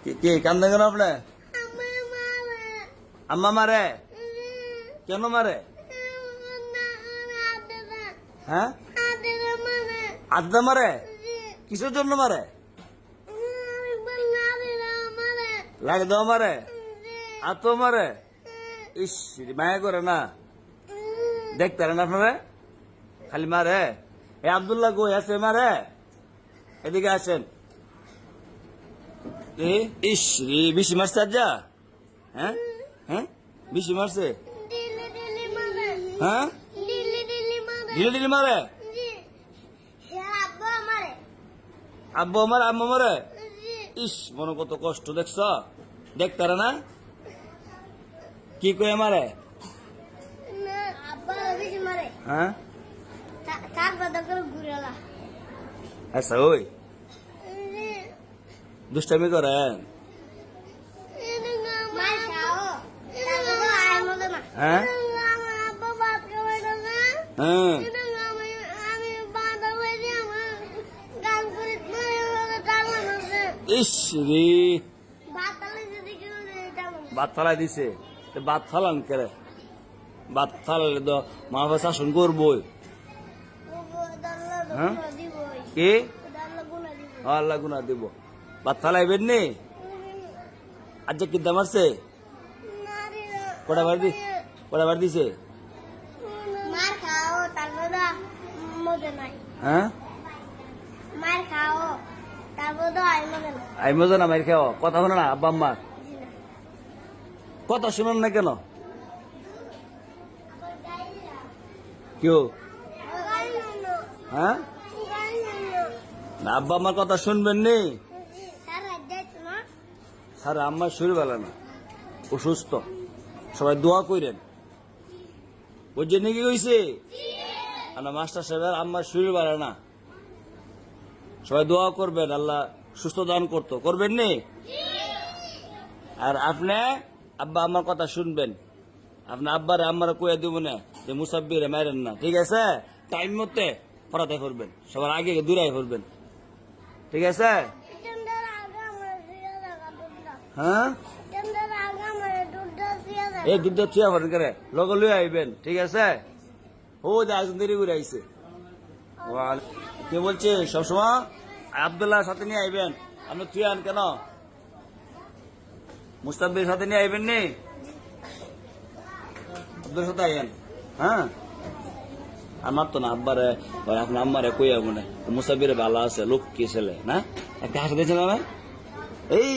কি কান্দে কেন আপনি? আম্মা মারে? কেন মারে? হ্যাঁ, আড্ডা মারে? কিসের জন্য মারে? লাগে দাও মারে? আতো মারে? ইস, মায়া করে না, দেখতে পারেন আপনারা, খালি মারে। এ আব্দুল্লাহ কই আছে? মারে, এদিকে আসেন। ইস রে, বেশি মারছে আজ্জা? হ্যাঁ হ্যাঁ, বেশি মারছে? হ্যাঁ, ঢিলে ঢিলে মারে? আব্বু মারে, আম্মা মারে? ইস, মনে কত কষ্ট দেখছ, দেখতে না? কি কয়ে মারে? হ্যাঁ, আচ্ছা, ওই দুষ্টামি করেন? হ্যাঁ হ্যাঁ, ইস রে, ভাত ফালাই দিছে। ভাত ফালান কেরে? ভাত ফালালে তো মা বাবা শাসন করবই। হ্যাঁ, কি আল্লাহ গুনা দিব? ভাত ফালাইবেন নি? আজ্জা কিদ্দা মারছে? কটা বার দিছে? হ্যাঁ, আই মজা না মার খাও? কথা শোনো না আব্বা আম্মার কথা শুনুন না কেন? কেউ? হ্যাঁ, না আব্বা আম্মার কথা শুনবেন নি? স্যার, আম্মার শরীর ভালো না, অসুস্থ, সবাই দোয়া করেন, বুঝছেন নাকি? কইছে মাস্টার সাহেব, আম্মার শরীর ভালো না, সবাই দোয়া করবেন, আল্লাহ সুস্থ দান করবেন নি? আর আপনি আব্বা আমার কথা শুনবেন, আপনি আব্বারে আম্মারে কইয়া দিব না যে মুসাব্বিরে মারেন না, ঠিক আছে? টাইম মতে পড়াতে করবেন, সবার আগে দূরাই করবেন, ঠিক আছে? হ্যাঁ, এই দুধ চুয়া করেন করে লগে লুয়ে আইবেন, ঠিক আছে? ও একজন দেরি করে আইছে। কে বলছে সবসময় আব্দুল্লাহর সাথে নিয়ে আইবেন? আপনি চুয়ান কেন? মুস্তাফির সাথে নিয়ে আইবেন নি? আব্দুল সাথে আইবেন। হ্যাঁ, আমার তো না আব্বারে, আপনার আম্মারে কইয়া মনে মুসাফিরে ভালো আছে, লোক কি ছেলে না, একটা হাসা দিয়েছিল না এই